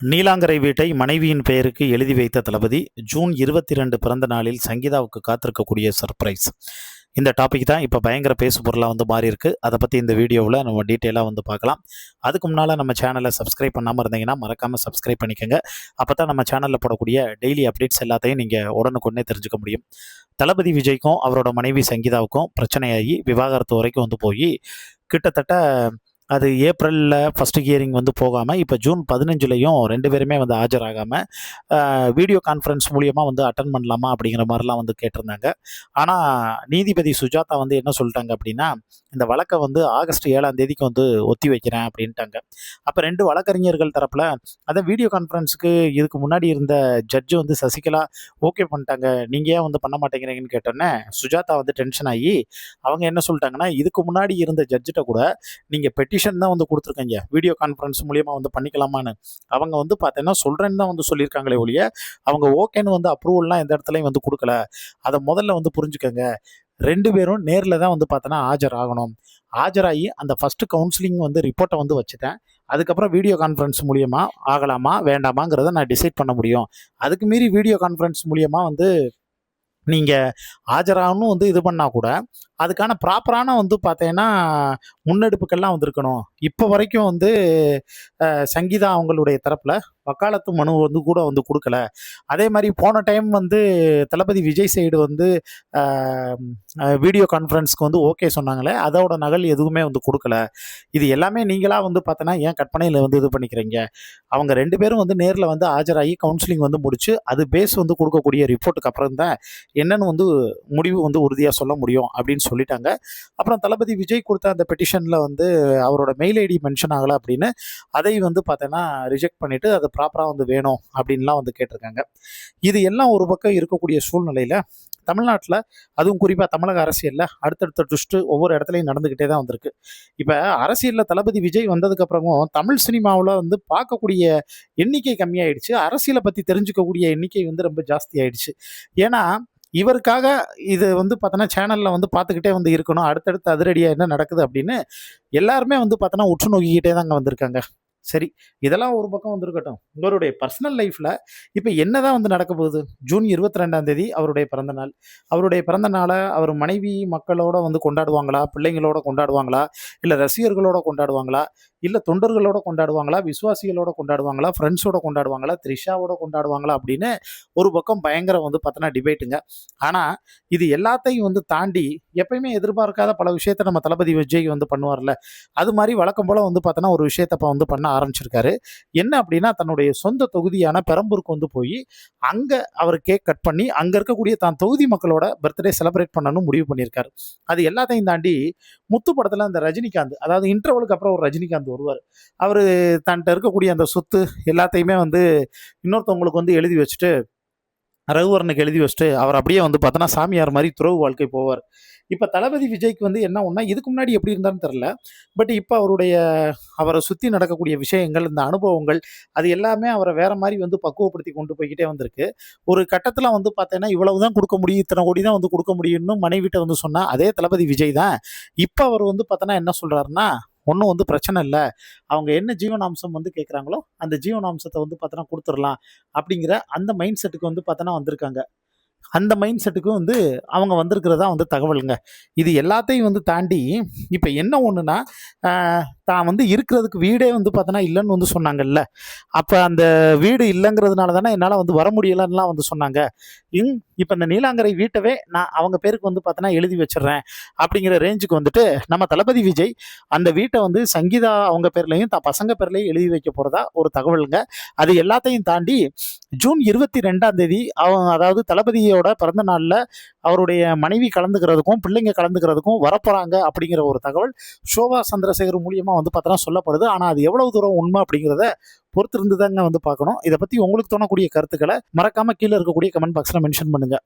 நீலாங்கரை வீட்டை மனைவியின் பெயருக்கு எழுதி வைத்த தளபதி ஜூன் 22 பிறந்த நாளில் சங்கீதாவுக்கு காத்திருக்கக்கூடிய சர்ப்ரைஸ். இந்த டாபிக் தான் இப்போ பயங்கர பேசு பொருளாக மாறி இருக்கு. அதை பற்றி இந்த வீடியோவில் நம்ம டீட்டெயிலாக பார்க்கலாம். அதுக்கு முன்னால் நம்ம சேனலை சப்ஸ்கிரைப் பண்ணாமல் இருந்தீங்கன்னா மறக்காமல் சப்ஸ்கிரைப் பண்ணிக்கோங்க. அப்போ தான் நம்ம சேனலில் போடக்கூடிய டெய்லி அப்டேட்ஸ் எல்லாத்தையும் நீங்கள் உடனுக்குடனே தெரிஞ்சுக்க முடியும். தளபதி விஜய்க்கும் அவரோட மனைவி சங்கீதாவுக்கும் பிரச்சனையாகி விவாகரத்து வரைக்கும் போய் கிட்டத்தட்ட அது ஏப்ரலில் ஃபஸ்ட்டு ஹியரிங் போகாமல் இப்போ ஜூன் 15லையும் 2 பேருமே ஆஜராகாமல் வீடியோ கான்ஃபரன்ஸ் மூலியமாக அட்டன் பண்ணலாமா அப்படிங்கிற மாதிரிலாம் கேட்டிருந்தாங்க. ஆனால் நீதிபதி சுஜாதா என்ன சொல்லிட்டாங்க அப்படின்னா, இந்த வழக்கை ஆகஸ்ட் 7ஆம் தேதிக்கு ஒத்தி வைக்கிறேன் அப்படின்ட்டாங்க. அப்போ 2 வழக்கறிஞர்கள் தரப்பில் அதை வீடியோ கான்ஃபரன்ஸுக்கு இதுக்கு முன்னாடி இருந்த ஜட்ஜு சசிகலா ஓகே பண்ணிட்டாங்க, நீங்கள் ஏன் பண்ண மாட்டேங்கிறீங்கன்னு கேட்டோன்னே சுஜாதா டென்ஷன் ஆகி அவங்க என்ன சொல்லிட்டாங்கன்னா, இதுக்கு முன்னாடி இருந்த ஜட்ஜிட்ட கூட நீங்கள் பெட்டிஷன் தான் கொடுத்துருக்கீங்க, வீடியோ கான்ஃபரன்ஸ் மூலியமாக பண்ணிக்கலாமான்னு. அவங்க பார்த்தீங்கன்னா சொல்கிறேன்னு தான் சொல்லியிருக்காங்களே ஒழிய அவங்க ஓகேன்னு அப்ரூவல்லாம் எந்த இடத்துலையும் கொடுக்கல. அதை முதல்ல புரிஞ்சுக்கங்க. 2 பேரும் நேரில் தான் பார்த்தோன்னா ஆஜராகணும். ஆஜராகி அந்த ஃபஸ்ட்டு கவுன்சிலிங் ரிப்போர்ட்டை வச்சுட்டேன். அதுக்கப்புறம் வீடியோ கான்ஃபரன்ஸ் மூலியமாக ஆகலாமா வேண்டாமாங்கிறத நான் டிசைட் பண்ண முடியும். அதுக்கு மீறி வீடியோ கான்ஃபரன்ஸ் மூலியமாக நீங்கள் ஆஜராகணும் இது பண்ணால் கூட அதுக்கான ப்ராப்பரான பார்த்தீங்கன்னா முன்னெடுப்புக்கெல்லாம் இருக்கணும். இப்போ வரைக்கும் சங்கீதா அவங்களுடைய தரப்பில் வக்காலத்து மனு கூட கொடுக்கல. அதே மாதிரி போன டைம் தளபதி விஜய் சைடு வீடியோ கான்ஃபரன்ஸ்க்கு ஓகே சொன்னாங்களே, அதோட நகல் எதுவுமே கொடுக்கல. இது எல்லாமே நீங்களாக பார்த்தோன்னா ஏன் கற்பனையில் இது பண்ணிக்கிறீங்க. அவங்க 2 பேரும் நேரில் ஆஜராகி கவுன்சிலிங் முடிச்சு அது பேஸ் கொடுக்கக்கூடிய ரிப்போர்ட்டுக்கு அப்புறம் தான் என்னன்னு முடிவு உறுதியாக சொல்ல முடியும் அப்படின்னு சொல்லிட்டாங்க. அப்புறம் தளபதி விஜய் கொடுத்த அந்த பெட்டிஷனில் அவரோட மெயில் ஐடி மென்ஷன் ஆகலை அப்படின்னு அதை பார்த்தோன்னா ரிஜெக்ட் பண்ணிவிட்டு அது ப்ராப்பராக வேணும் அப்படின்லாம் கேட்டிருக்காங்க. இது எல்லாம் ஒரு பக்கம் இருக்கக்கூடிய சூழ்நிலையில் தமிழ்நாட்டில் அதுவும் குறிப்பாக தமிழக அரசியலில் அடுத்தடுத்த ட்விஸ்ட்டு ஒவ்வொரு இடத்துலையும் நடந்துக்கிட்டே தான் வந்திருக்கு. இப்போ அரசியலில் தளபதி விஜய் வந்ததுக்கப்புறமும் தமிழ் சினிமாவில் பார்க்கக்கூடிய எண்ணிக்கை கம்மியாயிடுச்சு. அரசியலை பற்றி தெரிஞ்சுக்கக்கூடிய எண்ணிக்கை ரொம்ப ஜாஸ்தி ஆயிடுச்சு. ஏன்னா இவருக்காக இது பார்த்தோன்னா சேனலில் பார்த்துக்கிட்டே இருக்கணும், அடுத்தடுத்து அதிரடியாக என்ன நடக்குது அப்படின்னு எல்லாருமே பார்த்தோன்னா உற்று நோக்கிக்கிட்டே தாங்க வந்திருக்காங்க. சரி, இதெல்லாம் ஒரு பக்கம் இருக்கட்டும். இவருடைய பர்சனல் லைஃப்பில் இப்போ என்ன தான் நடக்க போகுது? ஜூன் 22ஆம் தேதி அவருடைய பிறந்தநாள். அவருடைய பிறந்த நாளை அவர் மனைவி மக்களோட கொண்டாடுவாங்களா, பிள்ளைங்களோட கொண்டாடுவாங்களா, இல்லை ரசிகர்களோட கொண்டாடுவாங்களா, இல்லை தொண்டர்களோட கொண்டாடுவாங்களா, விசுவாசிகளோட கொண்டாடுவாங்களா, ஃப்ரெண்ட்ஸோட கொண்டாடுவாங்களா, த்ரிஷாவோட கொண்டாடுவாங்களா அப்படின்னு ஒரு பக்கம் பயங்கர பார்த்தோன்னா டிபேட்டுங்க. ஆனால் இது எல்லாத்தையும் தாண்டி எப்பயுமே எதிர்பார்க்காத பல விஷயத்தை நம்ம தளபதி விஜய் பண்ணுவார்ல, அது மாதிரி வழக்கம் போல் பார்த்தோன்னா ஒரு விஷயத்தை இப்போ பண்ண ஆரம்பிச்சிருக்காரு. என்ன அப்படின்னா, தன்னுடைய சொந்த தொகுதியான பெரம்பூருக்கு போய் அங்கே அவர் கேக் கட் பண்ணி அங்கே இருக்கக்கூடிய தான் தொகுதி மக்களோட பர்த்டே செலிப்ரேட் பண்ணணும்னு முடிவு பண்ணியிருக்காரு. அது எல்லாத்தையும் தாண்டி முத்து படத்தில் அந்த ரஜினிகாந்த், அதாவது இன்டர்வலுக்கு அப்புறம் ஒரு ரஜினிகாந்த் வருவார். அவர் தன்கிட்ட இருக்கக்கூடிய அந்த சொத்து எல்லாத்தையுமே இன்னொருத்தவங்களுக்கு எழுதி வச்சுட்டு, ரகுவரனுக்கு எழுதி வச்சுட்டு அவர் அப்படியே பார்த்தோன்னா சாமியார் மாதிரி துறவு வாழ்க்கை போவார். இப்போ தளபதி விஜய்க்கு என்ன ஒன்றா இதுக்கு முன்னாடி எப்படி இருந்தான்னு தெரில, பட் இப்போ அவரை சுற்றி நடக்கக்கூடிய விஷயங்கள், இந்த அனுபவங்கள், அது எல்லாமே அவரை வேற மாதிரி பக்குவப்படுத்தி கொண்டு போய்கிட்டே வந்திருக்கு. ஒரு கட்டத்தில் பார்த்தீங்கன்னா இவ்வளவு தான் கொடுக்க முடியும், இத்தனை கோடி தான் கொடுக்க முடியும்னு மனைவிட்ட சொன்னால் அதே தளபதி விஜய் தான் இப்போ அவர் பார்த்தோன்னா என்ன சொல்கிறாருன்னா, ஒன்றும் பிரச்சனை இல்லை, அவங்க என்ன ஜீவனாம்சம் கேட்குறாங்களோ அந்த ஜீவனாம்சத்தை பார்த்தோன்னா கொடுத்துடலாம் அப்படிங்கிற அந்த மைண்ட் செட்டுக்கு பார்த்தோன்னா வந்திருக்காங்க. அந்த மைண்ட் செட்டுக்கு அவங்க வந்திருக்கிறதா தகவலுங்க. இது எல்லாத்தையும் தாண்டி இப்போ என்ன ஒன்றுனா, தான் இருக்கிறதுக்கு வீடே பார்த்தோன்னா இல்லைன்னு சொன்னாங்கல்ல, அப்போ அந்த வீடு இல்லைங்கிறதுனால தானே என்னால் வர முடியலைன்னுலாம் சொன்னாங்க. இப்போ இந்த நீலாங்கரை வீட்டவே நான் அவங்க பேருக்கு பார்த்தோன்னா எழுதி வச்சிடுறேன் அப்படிங்கிற ரேஞ்சுக்கு நம்ம தளபதி விஜய் அந்த வீட்டை சங்கீதா அவங்க பேர்லையும் தான் பசங்க பேர்லையும் எழுதி வைக்க போகிறதா ஒரு தகவலுங்க. அது எல்லாத்தையும் தாண்டி ஜூன் 22ஆம் தேதி அதாவது தளபதியோட பிறந்த நாளில் அவருடைய மனைவி கலந்துக்கிறதுக்கும் பிள்ளைங்க கலந்துக்கிறதுக்கும் வரப்போகிறாங்க அப்படிங்கிற ஒரு தகவல் ஷோபா சந்திரசேகர் மூலியமாக பார்த்தோன்னா சொல்லப்படுது. ஆனால் அது எவ்வளவு தூரம் உண்மை அப்படிங்கிறத பொறுத்திருந்து தாங்க பார்க்கணும். இதை பற்றி உங்களுக்கு தோணக்கூடிய கருத்துக்களை மறக்காமல் கீழே இருக்கக்கூடிய கமெண்ட் பாக்ஸில் மென்ஷன் பண்ணுங்கள்.